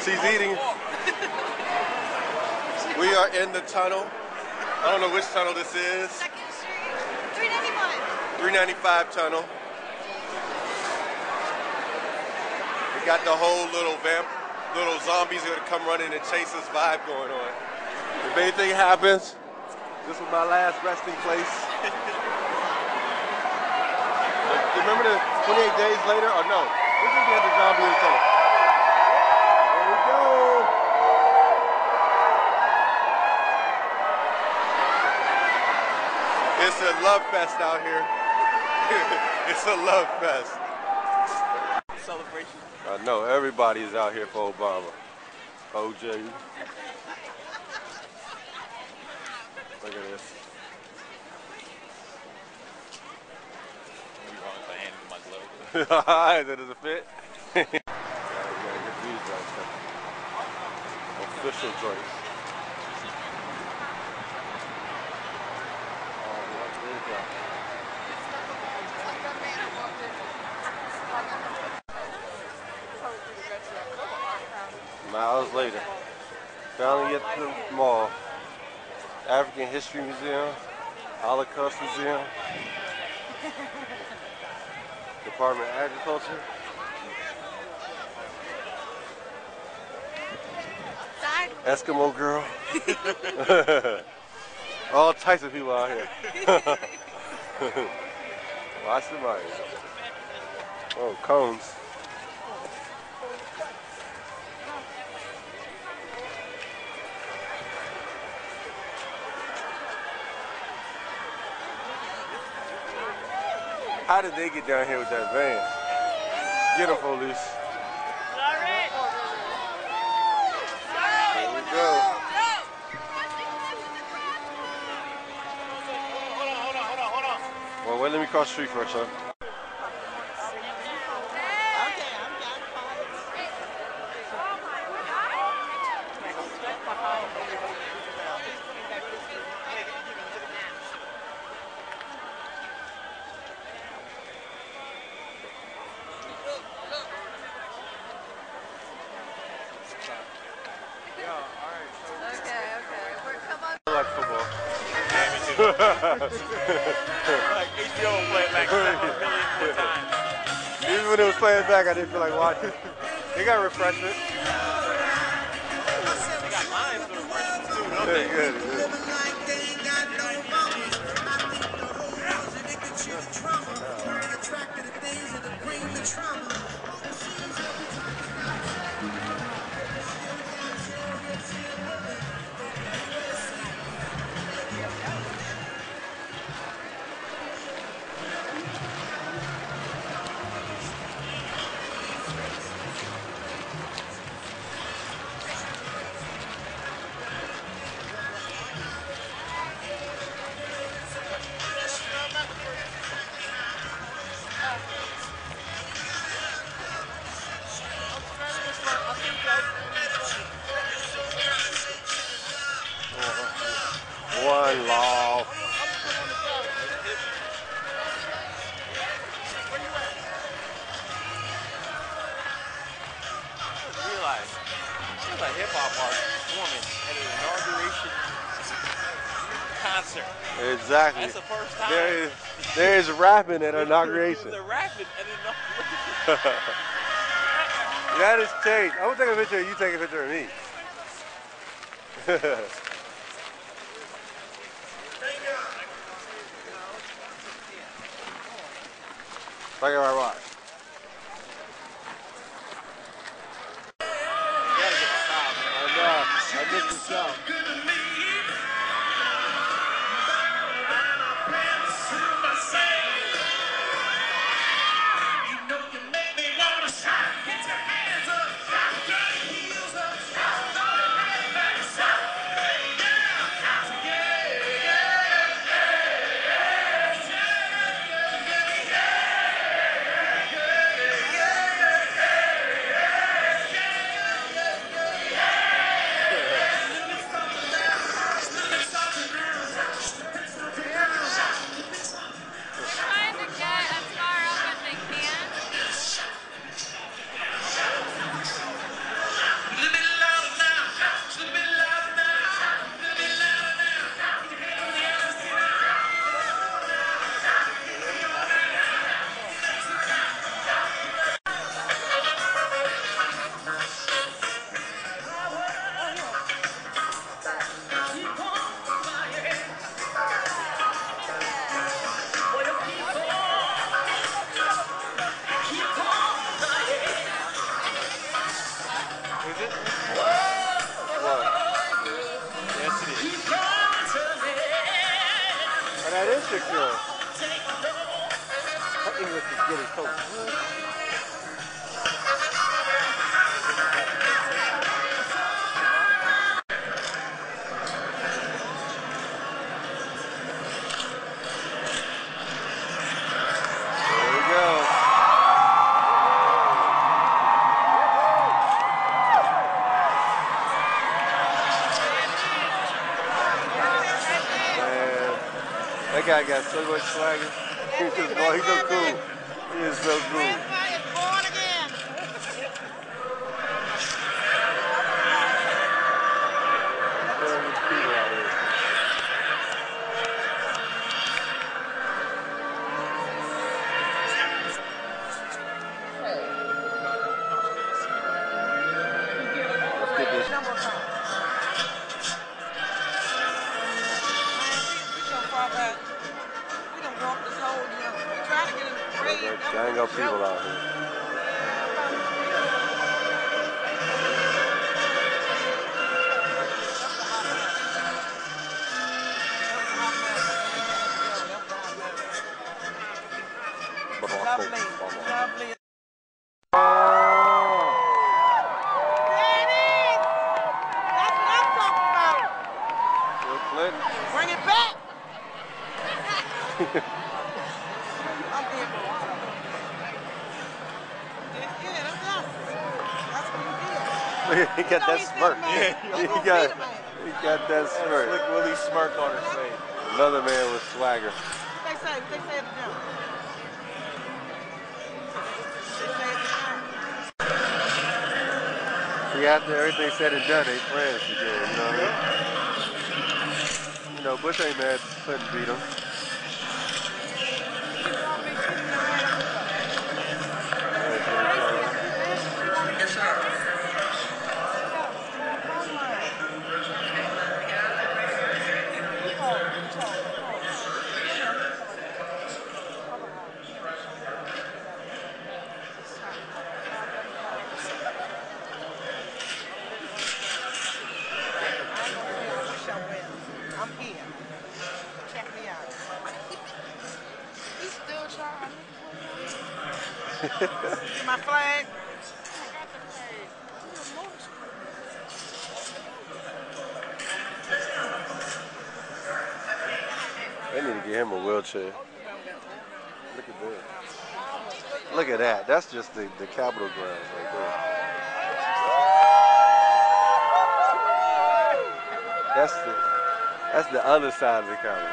She's eating. We are in the tunnel. I don't know which tunnel this is. 2nd Street, 395. 395 tunnel. We got the whole little zombies are gonna come running and chase us vibe going on. If anything happens, this was my last resting place. Remember the 28 days later? Or no? This is we had the zombie in the tunnel. There we go. It's a love fest out here. It's a love fest. Celebration. I know everybody's out here for Obama. OJ. Look at this. Alright, does it fit? Yeah, we gotta get these right now. Official joints. Miles later, finally at the mall. African History Museum, Holocaust Museum, Department of Agriculture. Eskimo girl. All types of people out here. Watch the money. Oh, cones. How did they get down here with that van? Get them, police. There we go. Hold on. Well, wait, let me cross the street first, son. Like football. Like HBO will play it back 7 million times. Even when it was playing back, I didn't feel like watching. They got refreshment. They got lines for refreshments too, don't they? Good. One law. Realize there's a hip-hop artist performing at an inauguration concert. Exactly. That's the first time. There is rapping at inauguration. They're rapping at inauguration. That is changed. I'm gonna take a picture of you, take a picture of me. Like I watch. I missed the sound. English is getting so good. There we go. Man, that guy got so much swagger. He's just going, he's so cool. He is so cool. Gang of people out here. Lovely, lovely. That's what I'm talking about. Bring it back. I'm here for a while. That's what you did. He got that smirk. He got that smirk. Slick Willie smirk on his face. Another man with swagger. What they say at the gym? See, after everything said and done, they friends again, you know what I mean? You know, Bush ain't mad Clinton beat him. Yes, sir. I'm here. Check me out. He's still trying. See my flag? They need to get him a wheelchair. Look at that. Look at that. That's just the Capitol grounds right there. That's the other side of the Capitol.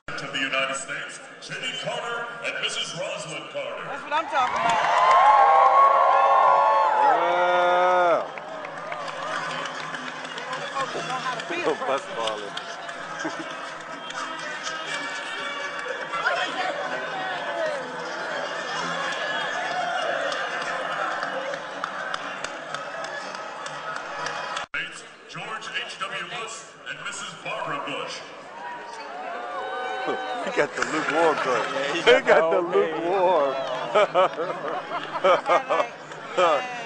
Of the United States, Jimmy Carter and Mrs. Rosalind Carter. That's what I'm talking about. No bus balling. George H.W. Bush and Mrs. Barbara Bush. He got the lukewarm joint. He got the lukewarm.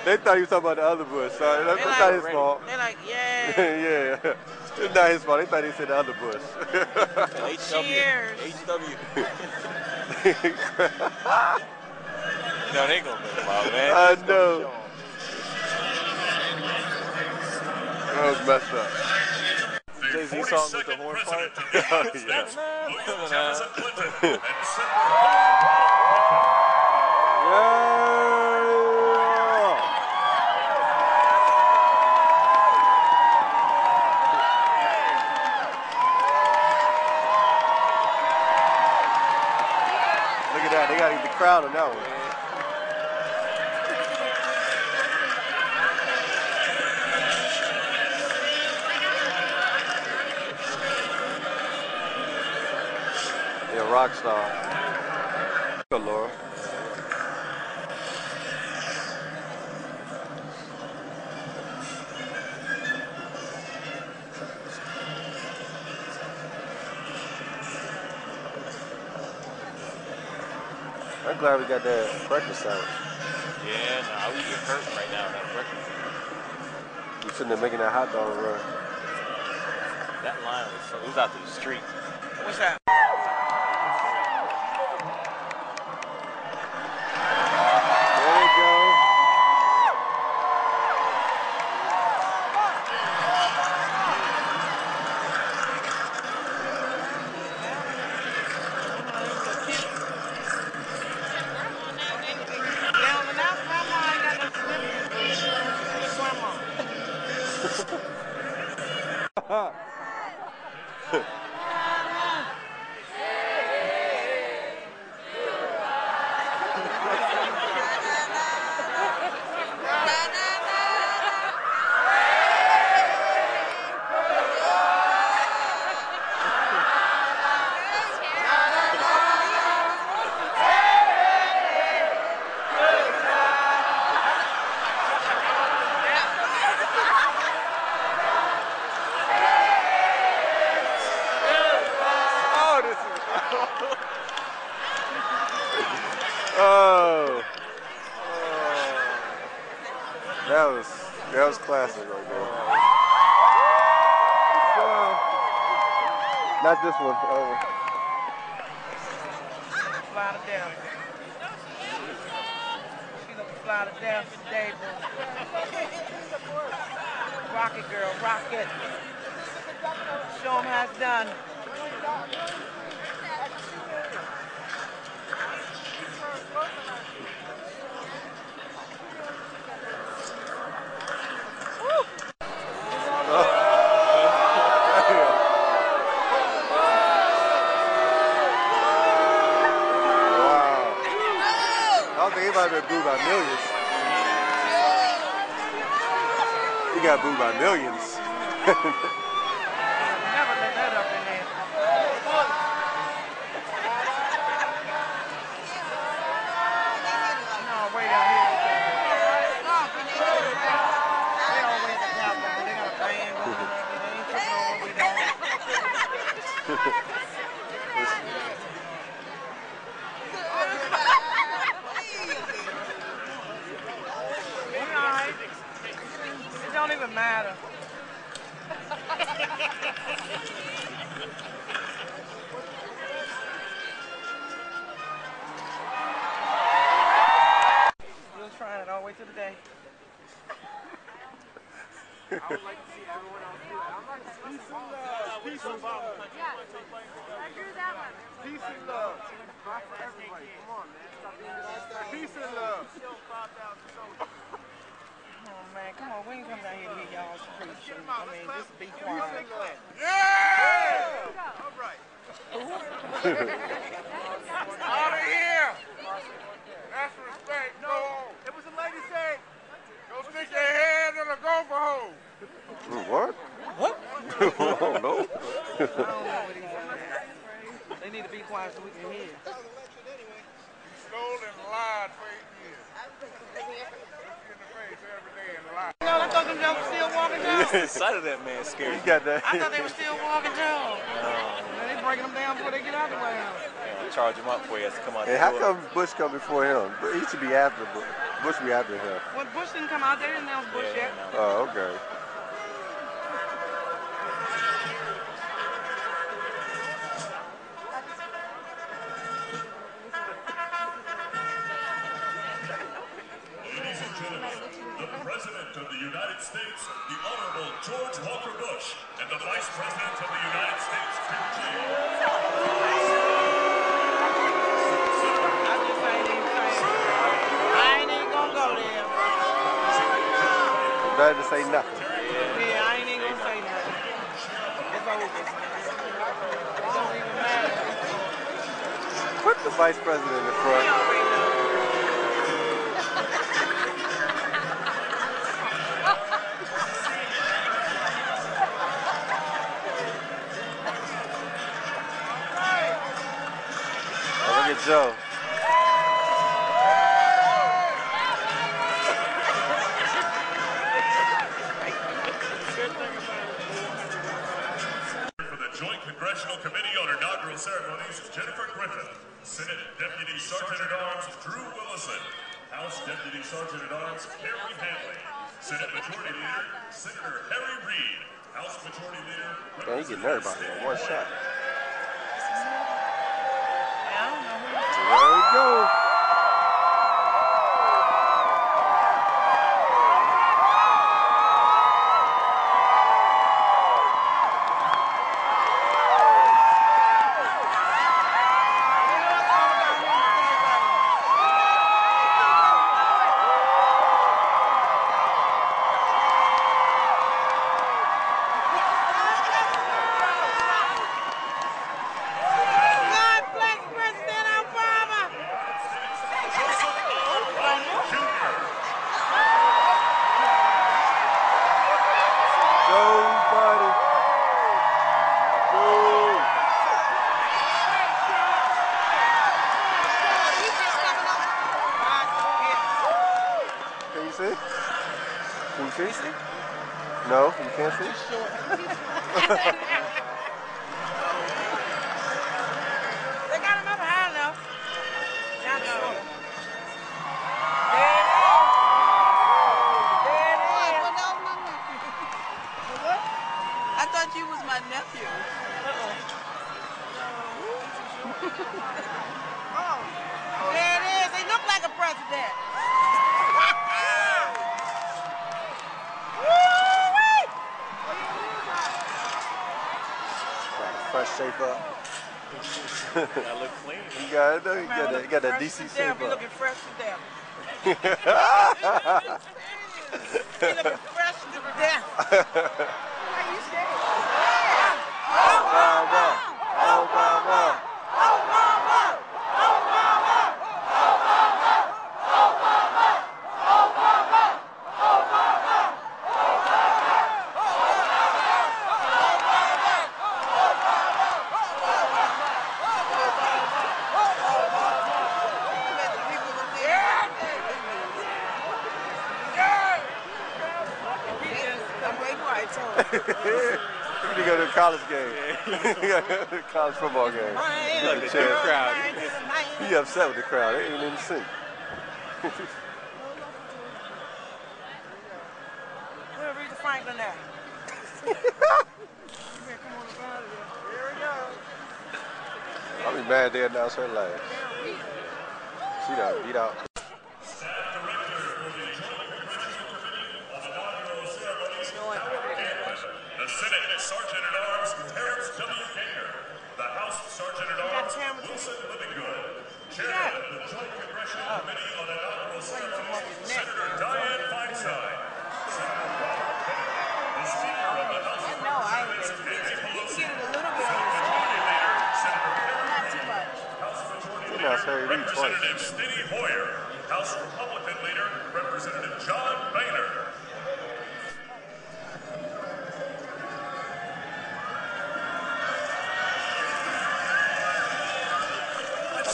They thought he was talking about the other Bush. Sorry, that's not his fault. They're like, yeah. Yeah. It's not his fault. They thought he said the other Bush. Cheers. HW. No, they ain't gonna make him out, man. I know. That was messed up. Jay-Z song with the horn part. Yeah. Jefferson Clinton and Look at that. They got the crowd on that one. Yeah, rock star. Good Laura. I'm glad we got that breakfast sandwich. Yeah, no, I would get hurt right now in that breakfast. You sitting there making that hot dog run. That line was out to the street. What's that? There we go. Down and out, grandma ain't got no significance, but she's grandma. Oh, that was classic right there. Not this one. Fly to death. She gonna fly to death today, boo. Rock it, girl, rock it. Show 'em how it's done. I don't think anybody been booed by millions. He got booed by millions. Never let that up in there. No, way down here. They all way at the top, but they got a band going on. They ain't tripping on what we doing. We all right. It don't even matter. We was trying it all the way to the day. I would like to see everyone else do it. I'm like, peace and love. Peace and love. I drew that one. Peace and love. Not for everybody. Come on, man. Stop being disrespectful. Peace and love. Oh man, come on, we ain't come down here to hear y'all preach. I mean, just be quiet. Yeah! All right. Out of here! That's respect. No. It was a lady saying, go stick your head in a gopher hole. What? What? I don't know. I don't know what he's saying. They need to be quiet so we can hear. You stole and lied for 8 years. Look you in the face every day and lie. No, I thought them jokes were still walking down. The sight of that man scared You me. got that. I thought they were still walking down. They breaking them down before they get out the way. Charge him up before he has to come out. Hey, how come Bush come before him? He should be after Bush. Be after him. Well, Bush didn't come out. They didn't announce Bush yet. Oh, okay. Ladies and gentlemen, the President of the United States, the Honorable George Walker Bush, and the Vice President of the United States, Tim Kaine. I just ain't even saying. I ain't even gonna go there. Better to say nothing. Yeah, I ain't even gonna say nothing. It's over. It don't even matter. Put the Vice President in the front. We already know. Oh, look at Joe. For the Joint Congressional Committee on Inaugural Ceremonies, Jennifer Griffin. Senate Deputy Sergeant-at-Arms Drew Willison. House Deputy Sergeant-at-Arms Carrie Hanley. Senate Majority Leader Senator Harry Reid. House Majority Leader. Man, you getting everybody in one shot. There we go. Can you see? No, you can't see? They got him up high enough. There it is. There it is. What? I thought you was my nephew. Oh. There it is. He looked like a president. Fresh shape up. That look clean. You got it though? You got that DC shape up. You looking fresh to death. You looking fresh to death. Why you saying? Obama. Obama. You need to go to a college game. College football game. Look, the crowd. He upset with the crowd. They ain't in sync. Where's Rita Franklin at? I'll be mad they announced her last. She done beat out. The Senate Sergeant-at-Arms Terrence W. Gaynor. The House Sergeant-at-Arms Wilson Livingood. Chairman of the Joint Congressional Committee on Inaugural Ceremonies, Senator Dianne Feinstein. Senator Robert Kennedy. The Speaker of the House of Representatives, Nancy Pelosi. Senate Majority Leader, Senator Harry Reid. House Majority Leader, Representative Steny Hoyer. House Republican Leader, Representative John Boehner.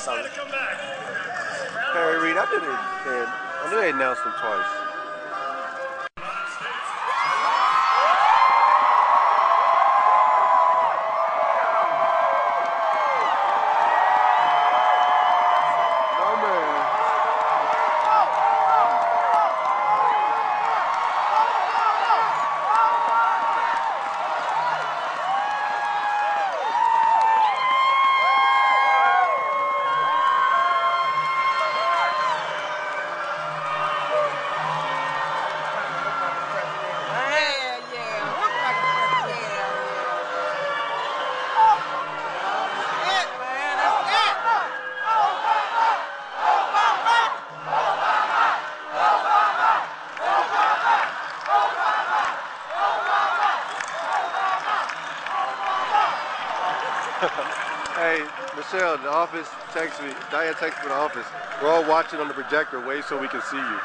To come back. Harry Reid, I knew they announced him twice. No man. Hey, Michelle, the office texts me. Diane texts me from the office. We're all watching on the projector. Wave so we can see you.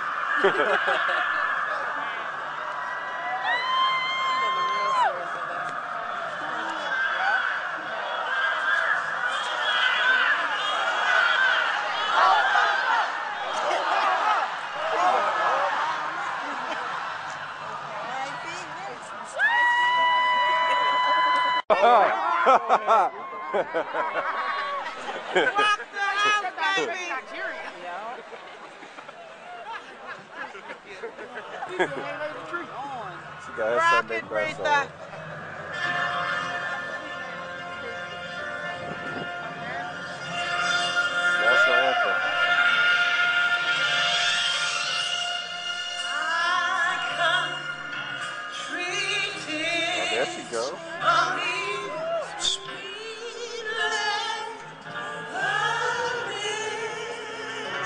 Rocket Rita. National anthem. Oh, there she goes.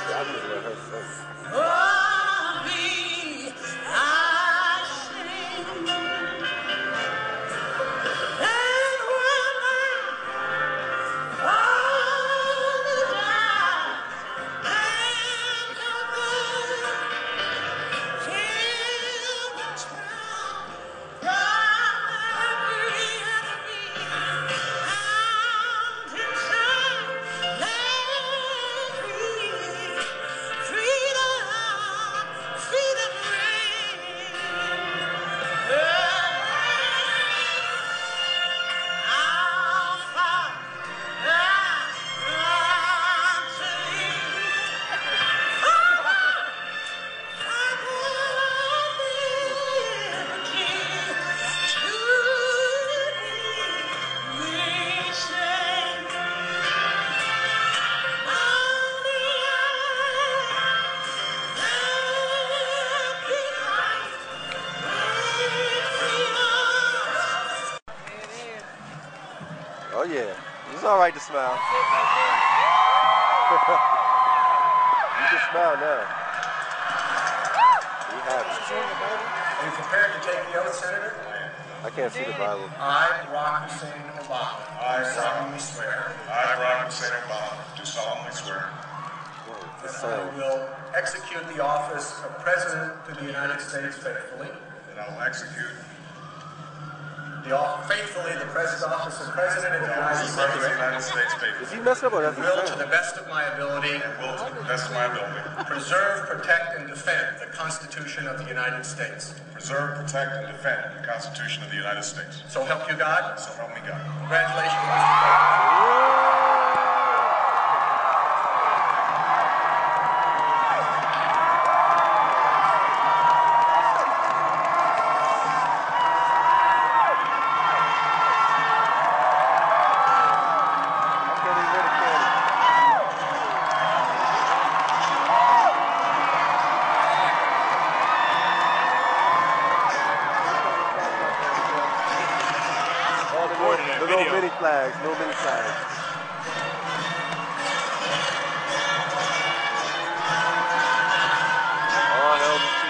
I just let her sing. Oh yeah, it's all right to smile. You can smile now. You have it. Are you prepared to take the oath, Senator? I can't see the Bible. I, Barack Hussein Obama, I, solemnly swear Barack Hussein Obama, do solemnly swear that I will execute the office of President of the United States faithfully. that I will execute Faithfully, the office of President of the United States. Is he messed up or does he Will, to sound? the best of my ability, Will to the best of my ability preserve, protect, and defend the Constitution of the United States. preserve, protect, and defend the Constitution of the United States. So help you God. So help me God. Congratulations, Mr. President. No mini flags. All hell to see.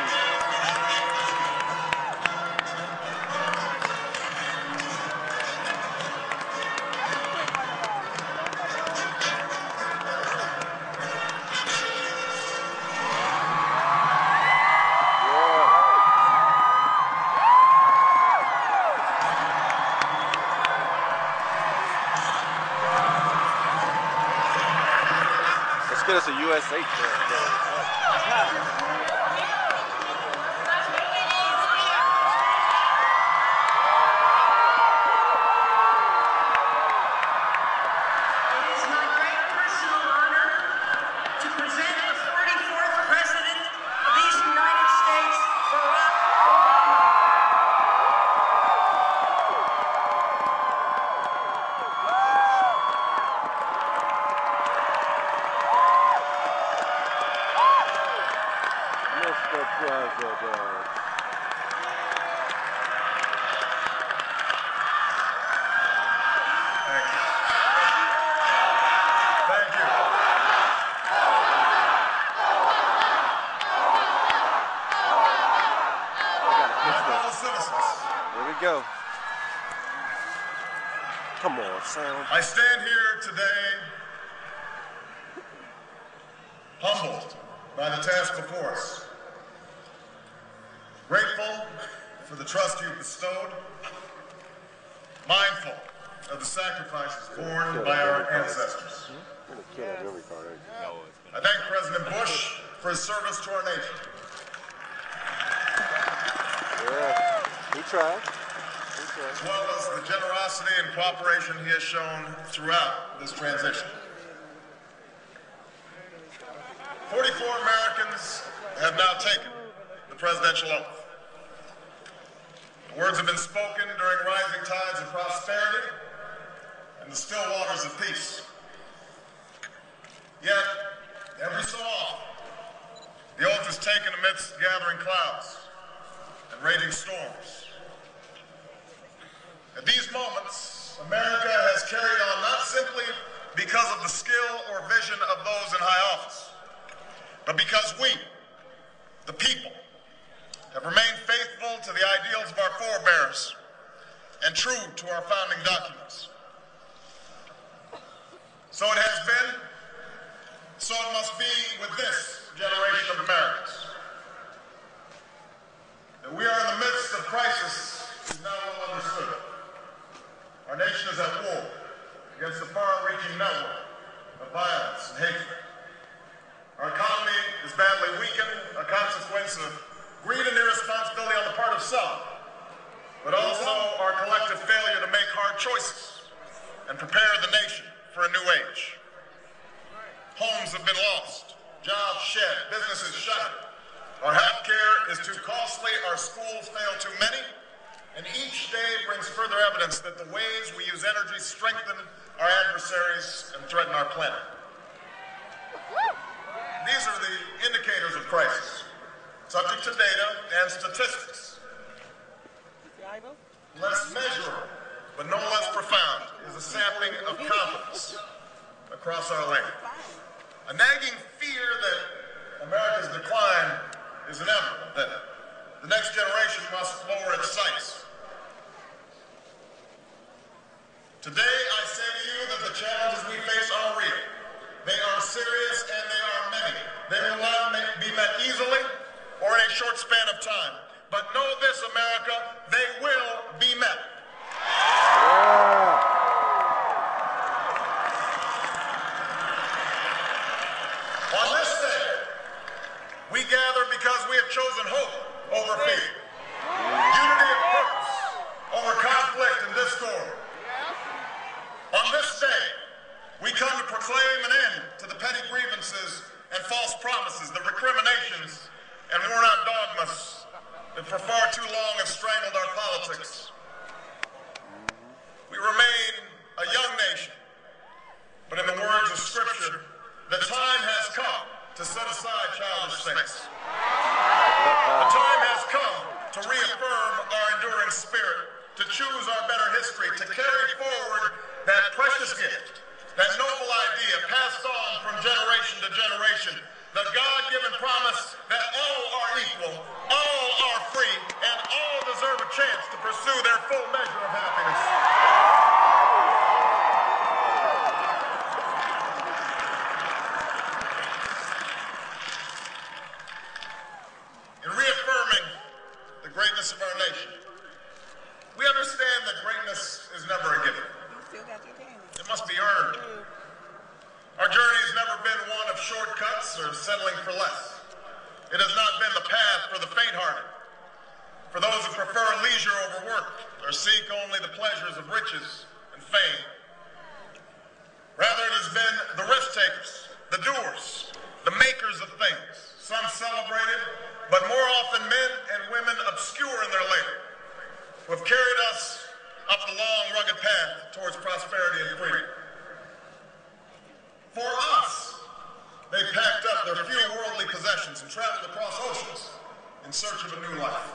Get us a USA Go. Come on, sound. I stand here today humbled by the task before us, grateful for the trust you've bestowed, mindful of the sacrifices borne by our ancestors. I thank President Bush for his service to our nation. Yeah, he tried. As well as the generosity and cooperation he has shown throughout this transition. 44 Americans have now taken the presidential oath. The words have been spoken during rising tides of prosperity and the still waters of peace. Yet, every so often, the oath is taken amidst gathering clouds and raging storms. At these moments, America has carried on not simply because of the skill or vision of those in high office, but because we, the people, have remained faithful to the ideals of our forebears and true to our founding documents. So it has been, so it must be with this generation of Americans. That we are in the midst of crisis is now well understood. Our nation is at war against a far-reaching network of violence and hatred. Our economy is badly weakened, a consequence of greed and irresponsibility on the part of some, but also our collective failure to make hard choices and prepare the nation for a new age. Homes have been lost, jobs shed, businesses shut. Our health care is too costly, our schools fail too many, and each day brings further evidence that the ways we use energy strengthen our adversaries and threaten our planet. These are the indicators of crisis, subject to data and statistics. Less measurable, but no less profound, is a sampling of confidence across our land. A nagging fear that America's decline is inevitable, that the next generation must lower its sights. Today, I say to you that the challenges we face are real. They are serious and they are many. They will not be met easily or in a short span of time. But know this, America, they will be met. On this day, we gather because we have chosen hope over fear, unity of purpose over conflict and discord. On this day, we come to proclaim an end to the petty grievances and false promises, the recriminations and worn-out dogmas that for far too long have strangled our politics. We remain a young nation, but in the words of Scripture, the time has come to set aside childish things. The time has come to reaffirm our enduring spirit, to choose our better history, to carry forward that precious gift, that noble idea passed on from generation to generation, the God-given promise that all are equal, all are free, and all deserve a chance to pursue their full measure of happiness. In reaffirming the greatness of our nation, we understand that greatness is never a given. It must be earned. Our journey has never been one of shortcuts or settling for less. It has not been the path for the faint-hearted, for those who prefer leisure over work or seek only the pleasures of riches and fame. Rather, it has been the risk-takers, the doers, the makers of things, some celebrated, but more often men and women obscure in their labor, who have carried us up the long, rugged path towards prosperity and freedom. For us, they packed up their few worldly possessions and traveled across oceans in search of a new life.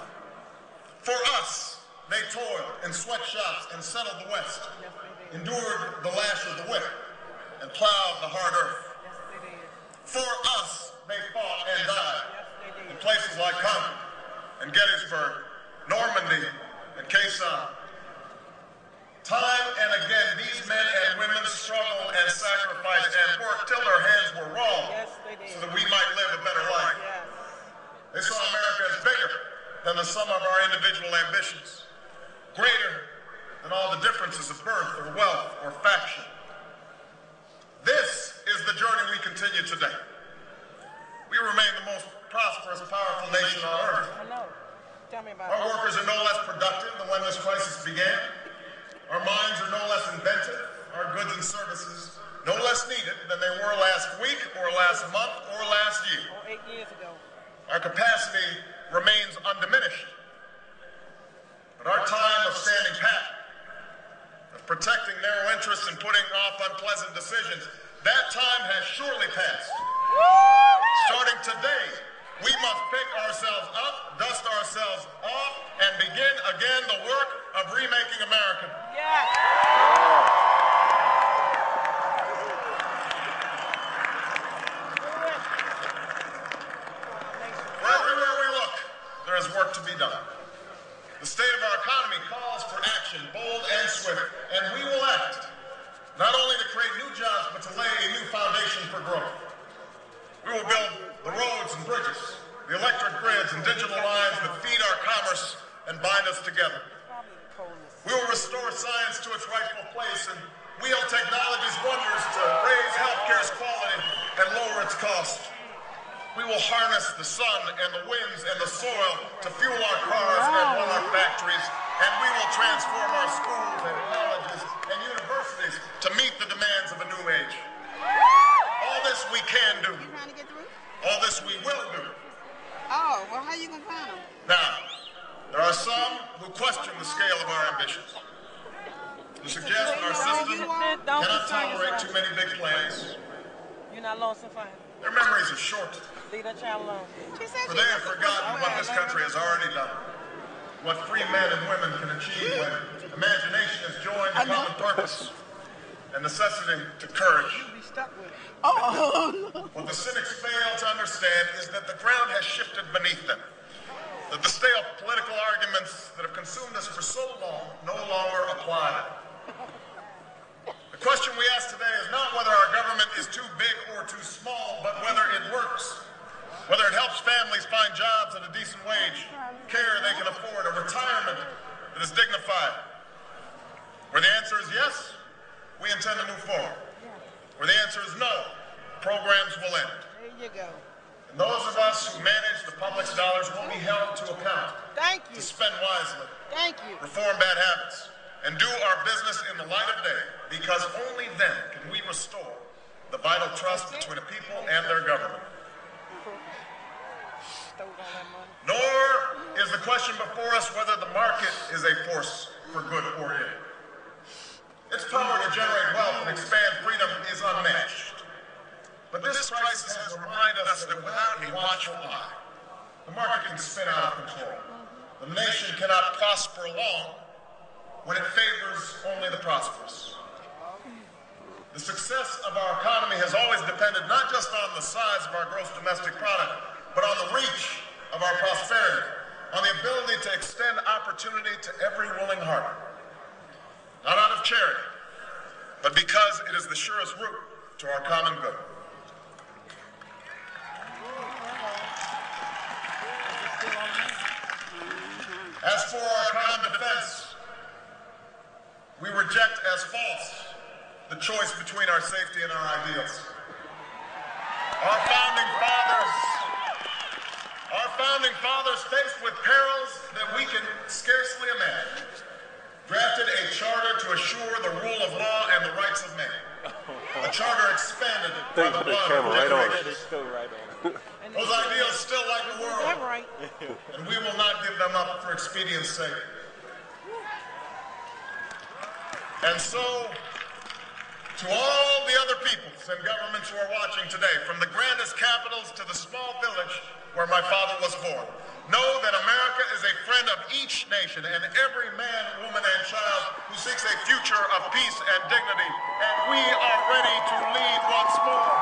For us, they toiled in sweatshops and settled the West, endured the lash of the whip, and plowed the hard earth. For us, they fought and died in places like Concord and Gettysburg, Normandy, and Quezon. Time and again, these men and women struggled and sacrificed and worked till their hands were raw so that we might live a better life. They saw America as bigger than the sum of our individual ambitions, greater than all the differences of birth or wealth or faction. This is the journey we continue today. We remain the most prosperous, powerful nation on earth. Our workers are no less productive than when this crisis began. Our minds are no less inventive. Our goods and services no less needed than they were last week or last month or last year. Or 8 years ago. Our capacity remains undiminished. But our time of standing pat, of protecting narrow interests and putting off unpleasant decisions, that time has surely passed. Starting today, we must pick ourselves up, dust ourselves off, and begin again the work of remaking America. Everywhere we look, there is work to be done. The state of our economy calls for action, bold and swift, and we will act, not only to create new jobs, but to lay a new foundation for growth. We will build the roads and bridges, the electric grids and digital lines that feed our commerce and bind us together. We will restore science to its rightful place and wield technology's wonders to raise healthcare's quality and lower its cost. We will harness the sun and the winds and the soil to fuel our cars and run our factories, and we will transform our schools and colleges and universities to meet the demands of a new age. All this we can do. You trying to get through? All this we will do. Oh, well, how you gonna find them? Now, there are some who question the scale of our ambitions, who suggest that our system cannot tolerate too many big plans. You're not lonesome finding. Their memories are short, Leave that child alone. for they have forgotten what this country has already done, what free men and women can achieve when imagination is joined to common purpose and necessity to courage. What the cynics fail to understand is that the ground has shifted beneath them, that the stale political arguments that have consumed us for so long no longer apply. The question we ask today is not whether our government is too big or too small, but whether it works, whether it helps families find jobs at a decent wage, care they can afford, a retirement that is dignified. Where the answer is yes, we intend to move forward. Where the answer is no, programs will end. There you go. And those of us who manage the public's dollars will be held to account. Thank you. To spend wisely, Thank you. reform bad habits, and do our business in the light of day, because only then can we restore the vital trust between a people and their government. Nor is the question before us whether the market is a force for good or ill. Its power to generate wealth and expand freedom is unmatched. But this crisis has reminded us that without a watchful eye, the market can spin out of control. The nation cannot prosper long when it favors only the prosperous. The success of our economy has always depended not just on the size of our gross domestic product, but on the reach of our prosperity, on the ability to extend opportunity to every willing heart. Not out of charity, but because it is the surest route to our common good. As for our common defense, we reject as false the choice between our safety and our ideals. Our founding fathers, faced with perils that we can scarcely imagine, drafted a charter to assure the rule of law and the rights of man. A charter expanded by the blood of generations. Those ideals still like the world, and we will not give them up for expedience sake. And so, to all the other peoples and governments who are watching today, from the grandest capitals to the small village where my father was born, know that America is a friend of each nation and every man, woman, and child who seeks a future of peace and dignity, and we are ready to lead once more.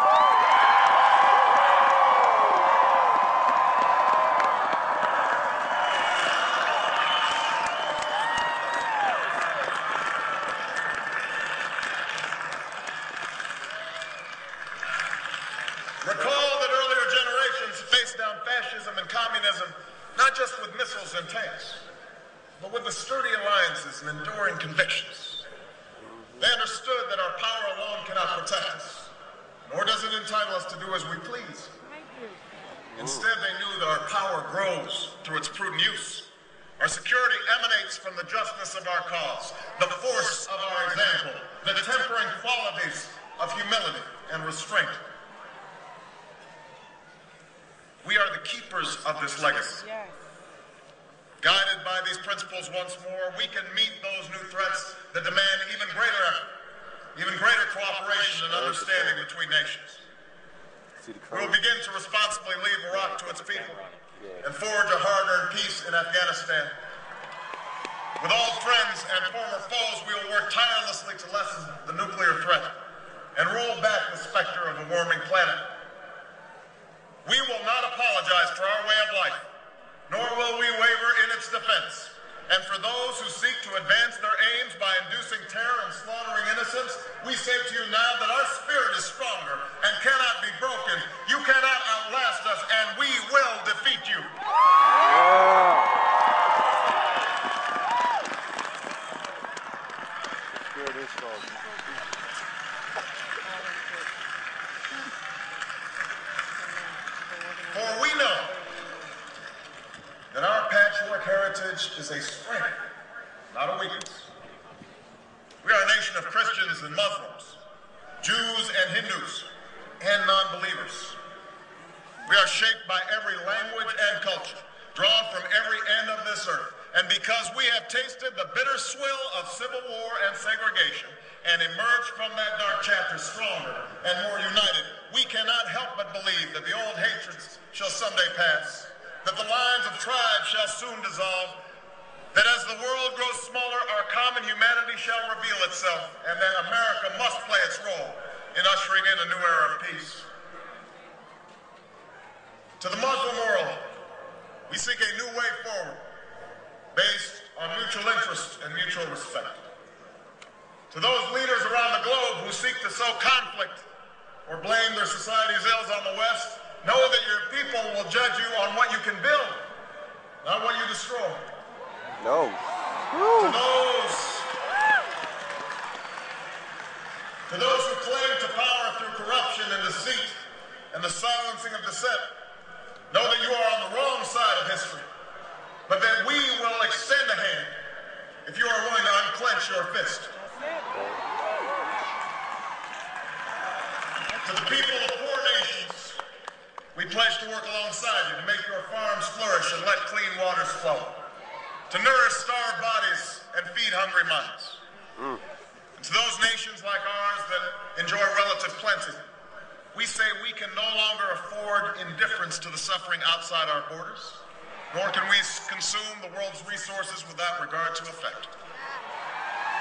Recall that earlier generations faced down fascism and communism, not just with missiles and tanks, but with the sturdy alliances and enduring convictions. They understood that our power alone cannot protect us, nor does it entitle us to do as we please. Instead, they knew that our power grows through its prudent use. Our security emanates from the justness of our cause, the force of our example, the tempering qualities of humility and restraint. We are the keepers of this legacy. Yes. Guided by these principles once more, we can meet those new threats that demand even greater effort, even greater cooperation and understanding between nations. We will begin to responsibly leave Iraq to its people and forge a hard-earned peace in Afghanistan. With old friends and former foes, we will work tirelessly to lessen the nuclear threat and roll back the specter of a warming planet. We will not apologize for our way of life, nor will we waver in its defense. And for those who seek to advance their aims by inducing terror and slaughtering innocents, we say to you now that our spirit is stronger and cannot be broken. You cannot outlast us, and we will defeat you. Spirit is strong. For we know that our patchwork heritage is a strength, not a weakness. We are a nation of Christians and Muslims, Jews and Hindus, and non-believers. We are shaped by every language and culture, drawn from every end of this earth. And because we have tasted the bitter swill of civil war and segregation and emerged from that dark chapter stronger and more united, we cannot help but believe that the old hatreds shall someday pass, that the lines of tribes shall soon dissolve, that as the world grows smaller, our common humanity shall reveal itself, and that America must play its role in ushering in a new era of peace. To the Muslim world, we seek a new way forward, based on mutual interest and mutual respect. To those leaders around the globe who seek to sow conflict or blame their society's ills on the West, know that your people will judge you on what you can build, not what you destroy. No. To those who claim to power through corruption and deceit and the silencing of dissent, know that you are on the wrong side of history, but that we will extend a hand if you are willing to unclench your fist. To the people of poor nations, we pledge to work alongside you to make your farms flourish and let clean waters flow, to nourish starved bodies and feed hungry minds. And to those nations like ours that enjoy relative plenty, we say we can no longer afford indifference to the suffering outside our borders, nor can we consume the world's resources without regard to effect.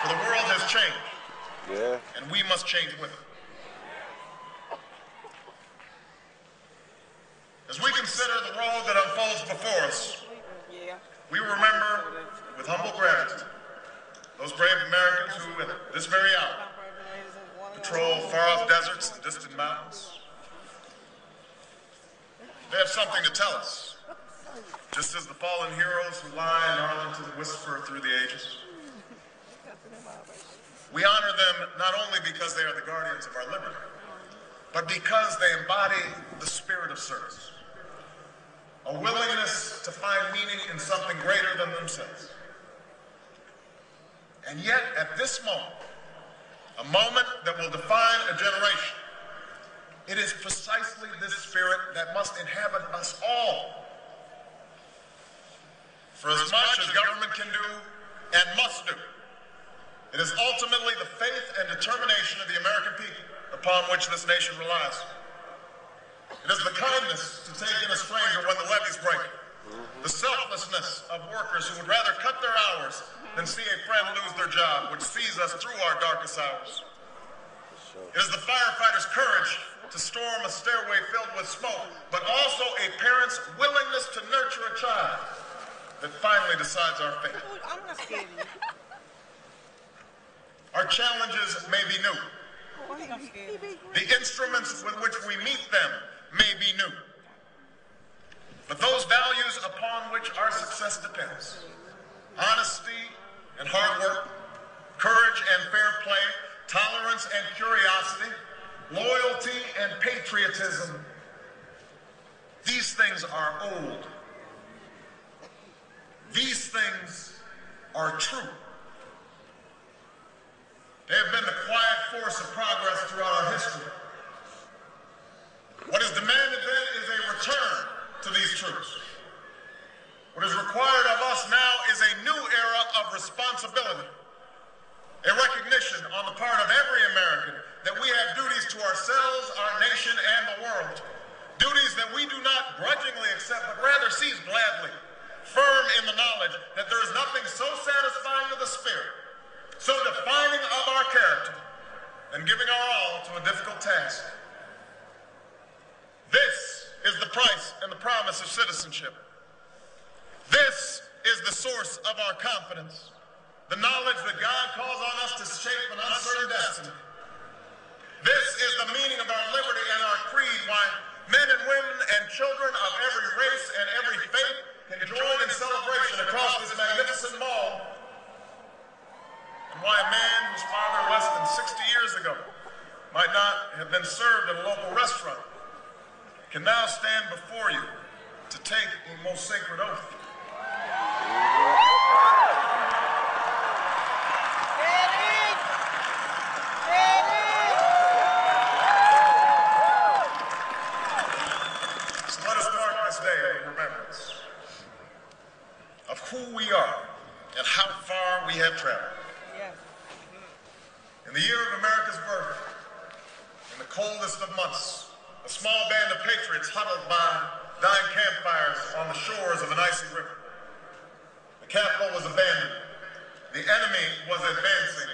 For the world has changed, and we must change with it. As we consider the road that unfolds before us, we remember with humble gratitude those brave Americans who, at this very hour, patrol far-off deserts and distant mountains. They have something to tell us, just as the fallen heroes who lie in Arlington whisper through the ages. We honor them not only because they are the guardians of our liberty, but because they embody the spirit of service, a willingness to find meaning in something greater than themselves. And yet, at this moment, a moment that will define a generation, it is precisely this spirit that must inhabit us all. For as much as government can do and must do, it is ultimately the faith and determination of the American people upon which this nation relies. It is the kindness to take in a stranger when the levees break, the selflessness of workers who would rather cut their hours than see a friend lose their job, which sees us through our darkest hours. It is the firefighter's courage to storm a stairway filled with smoke, but also a parent's willingness to nurture a child that finally decides our fate. I'm not scared of you. Our challenges may be new. The instruments with which we meet them may be new. But those values upon which our success depends, honesty and hard work, courage and fair play, tolerance and curiosity, loyalty and patriotism, these things are old. These things are true. They have been the quiet force of progress throughout our history. What is demanded then is a return to these troops. What is required of us now is a new era of responsibility, a recognition on the part of every American that we have duties to ourselves, our nation, and the world, duties that we do not grudgingly accept, but rather seize gladly, firm in the knowledge that there is nothing so satisfying to the spirit, so defining of our character, than giving our all to a difficult task. This is the price and the promise of citizenship. This is the source of our confidence, the knowledge that God calls on us to shape an uncertain destiny. This is the meaning of our liberty and our creed, why men and women and children of every race and every faith can join in celebration across this magnificent mall, and why a man whose father less than 60 years ago might not have been served at a local restaurant can now stand before you to take a most sacred oath. So let us mark this day in remembrance of who we are and how far we have traveled. Yes. In the year of America's birth, in the coldest of months, a small band of patriots huddled by dying campfires on the shores of an icy river. The capital was abandoned. The enemy was advancing.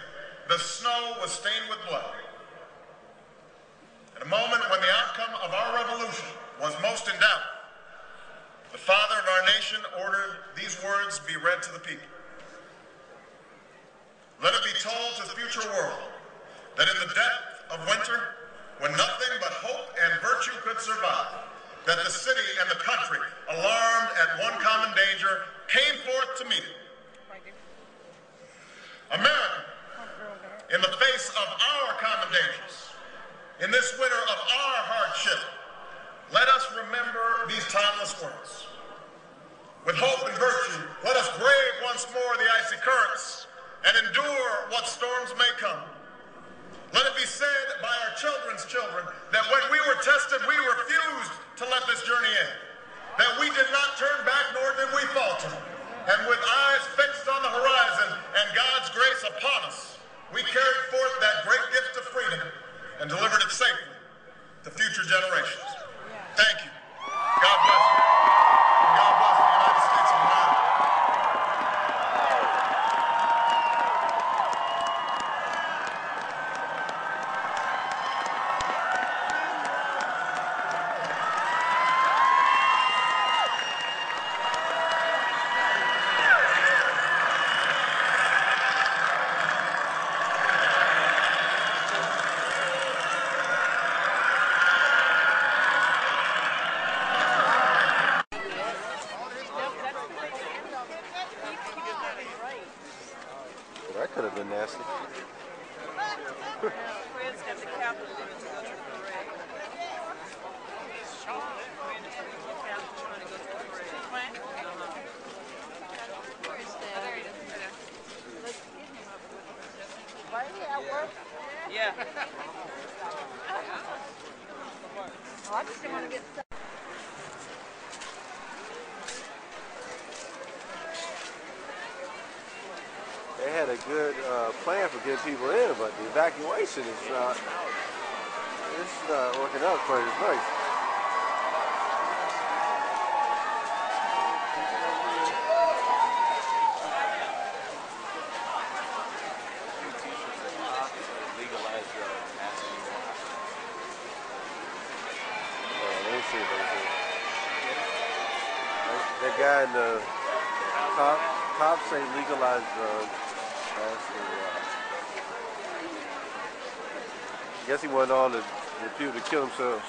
The snow was stained with blood. At a moment when the outcome of our revolution was most in doubt, the father of our nation ordered these words be read to the people. Let it be told to the future world that in the depth of winter, when nothing but hope and virtue could survive, that the city and the country, alarmed at one common danger, came forth to meet it. America, in the face of our common dangers, in this winter of our hardship, let us remember these timeless words. With hope and virtue, let us brave once more the icy currents and endure what storms may come. Let it be said by our children's children that when we were tested, we refused to let this journey end. That we did not turn back, nor did we falter. And with eyes fixed on the horizon and God's grace upon us, we carried forth that great gift of freedom and delivered it safely to future generations. Thank you. God bless you. And God bless the United States of America. That could have been nasty. Friends at the Capitol to go to the parade. Friends at the Capitol trying to go to the parade. Right here at work? Yeah. I just didn't want to get stuck. They had a good plan for getting people in, but the evacuation is not working out quite as nice. Let me see if I can see. That guy in the cops say legalize drugs. I guess he wanted all the people to kill themselves.